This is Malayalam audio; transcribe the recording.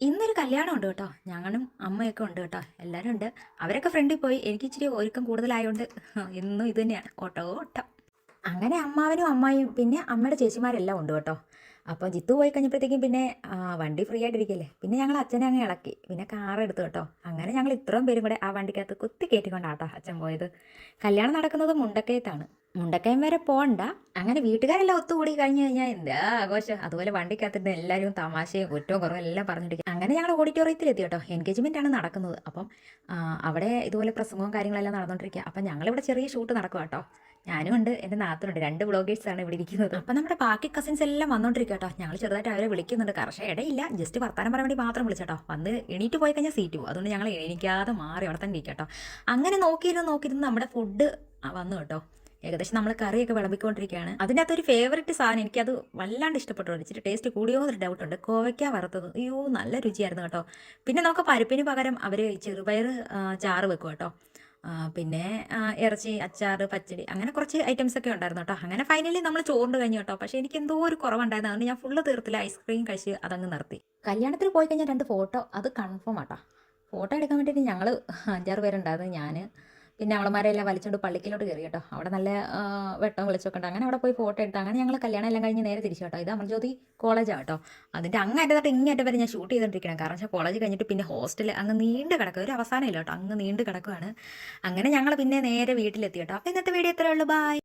ഇന്നൊരു കല്യാണം ഉണ്ട് കേട്ടോ. ഞങ്ങളും അമ്മയൊക്കെ ഉണ്ട് കേട്ടോ. എല്ലാവരും ഉണ്ട്. അവരൊക്കെ ഫ്രണ്ടിൽ പോയി. എനിക്ക് ഇച്ചിരി ഒരുക്കം കൂടുതലായതുകൊണ്ട് എന്നും ഇത് തന്നെയാണ് ഓട്ടോ ഓട്ടം. അങ്ങനെ അമ്മാവനും അമ്മായിയും പിന്നെ അമ്മയുടെ ചേച്ചിമാരെല്ലാം ഉണ്ട് കേട്ടോ. അപ്പോൾ ജിത്തു പോയി കഴിഞ്ഞപ്പോഴത്തേക്കും പിന്നെ വണ്ടി ഫ്രീ ആയിട്ടിരിക്കല്ലേ. പിന്നെ ഞങ്ങൾ അച്ഛനെ അങ്ങ് ഇളക്കി. പിന്നെ കാർ എടുത്തു കേട്ടോ. അങ്ങനെ ഞങ്ങൾ ഇത്രയും പേരും കൂടെ ആ വണ്ടിക്കകത്ത് കുത്തി കയറ്റിക്കൊണ്ടാട്ടോ അച്ഛൻ പോയത്. കല്യാണം നടക്കുന്നത് മുണ്ടക്കയത്താണ്. മുണ്ടക്കയം വരെ പോകണ്ട. അങ്ങനെ വീട്ടുകാരെല്ലാം ഒത്തുകൂടി കഴിഞ്ഞ് കഴിഞ്ഞാൽ എന്താ ആഘോഷം. അതുപോലെ വണ്ടിക്കകത്തിട്ട് എല്ലാവരും തമാശയും കുറ്റവും കുറവും എല്ലാം പറഞ്ഞിരിക്കും. അങ്ങനെ ഞങ്ങൾ ഓഡിറ്റോറിയത്തിൽ എത്തി കേട്ടോ. എൻഗേജ്മെൻ്റ് ആണ് നടക്കുന്നത്. അപ്പം അവിടെ ഇതുപോലെ പ്രസംഗവും കാര്യങ്ങളെല്ലാം നടന്നുകൊണ്ടിരിക്കുക. അപ്പം ഞങ്ങളിവിടെ ചെറിയ ഷൂട്ട് നടക്കുക കേട്ടോ. ഞാനും ഉണ്ട്, എൻ്റെ നാത്തനുണ്ട്, 2 വ്ളോഗേഴ്സാണ് ഇവിടെ ഇരിക്കുന്നത്. അപ്പം നമ്മുടെ ബാക്കി കസിൻസ് എല്ലാം വന്നുകൊണ്ടിരിക്കുക കേട്ടോ. ഞങ്ങൾ ചെറുതായിട്ട് അവരെ വിളിക്കുന്നുണ്ട്. കർഷക ഇടയില്ല, ജസ്റ്റ് വർത്താനം പറയാൻ വേണ്ടി മാത്രം വിളിച്ചേട്ടോ. വന്ന് എണീറ്റ് പോയി കഴിഞ്ഞാൽ സീറ്റ് പോകും. അതുകൊണ്ട് ഞങ്ങൾ എണീക്കാതെ മാറി അവിടെ തന്നെ ഇരിക്കുക കേട്ടോ. അങ്ങനെ നോക്കിയിരുന്ന് നമ്മുടെ ഫുഡ് വന്നു കേട്ടോ. ഏകദേശം നമ്മൾ കറിയൊക്കെ വിളമ്പിക്കൊണ്ടിരിക്കുകയാണ്. അതിൻ്റെ അകത്തൊരു ഫേവററ്റ് സാധനം, എനിക്കത് വല്ലാണ്ട് ഇഷ്ടപ്പെട്ടു. ഇച്ചിരി ടേസ്റ്റ് കൂടിയോ എന്നൊരു ഡൗട്ടുണ്ട്. കോവയ്ക്ക വറുത്തത്, അയ്യോ നല്ല രുചിയായിരുന്നു കേട്ടോ. പിന്നെ നമുക്ക് പരിപ്പിന് പകരം അവർ ചെറുപയർ ചാറ് വെക്കും കേട്ടോ. പിന്നെ ഇറച്ചി, അച്ചാർ, പച്ചടി, അങ്ങനെ കുറച്ച് ഐറ്റംസ് ഒക്കെ ഉണ്ടായിരുന്നു കേട്ടോ. അങ്ങനെ ഫൈനലി നമ്മൾ ചോറിന് കഴിഞ്ഞു കേട്ടോ. പക്ഷേ എനിക്ക് എന്തോ ഒരു കുറവുണ്ടായിരുന്നു. അതുകൊണ്ട് ഞാൻ ഫുള്ള് തീർത്തില്ല. ഐസ്ക്രീം കഴിച്ച് അതങ്ങ് നിർത്തി. കല്യാണത്തിന് പോയി കഴിഞ്ഞാൽ 2 ഫോട്ടോ അത് കൺഫേം ആട്ടോ. ഫോട്ടോ എടുക്കാൻ വേണ്ടിയിട്ട് ഞങ്ങൾ 5-6 പേരുണ്ടായിരുന്നു. ഞാൻ പിന്നെ അവളമാരെല്ലാം വലിച്ചുകൊണ്ട് പള്ളിക്കിലോട്ട് കയറി കേട്ടോ. അവിടെ നല്ല വെട്ടം വിളിച്ചൊക്കെ ഉണ്ട്. അങ്ങനെ അവിടെ പോയി ഫോട്ടോ എടുത്ത് അങ്ങനെ ഞങ്ങൾ കല്യാണം എല്ലാം കഴിഞ്ഞ് നേരെ തിരിച്ചു കേട്ടോ. ഇത് അമർജ്യോതി കോളേജാണ് കേട്ടോ. അതിൻ്റെ അങ്ങേറ്റത്തായിട്ട് ഇങ്ങേറ്റം വരെ ഞാൻ ഷൂട്ട് ചെയ്തുകൊണ്ടിരിക്കണം. കാരണം വെച്ചാൽ കോളേജ് കഴിഞ്ഞിട്ട് പിന്നെ ഹോസ്റ്റൽ അങ്ങ് നീണ്ട് കിടക്കുക, ഒരു അവസാനമില്ല കേട്ടോ, അങ്ങ് നീണ്ട് കിടക്കുകയാണ്. അങ്ങനെ ഞങ്ങൾ പിന്നെ നേരെ വീട്ടിലെത്തി കേട്ടോ. അപ്പോൾ ഇന്നത്തെ വീഡിയോ ഇത്രയേ ഉള്ളൂ. ബൈ.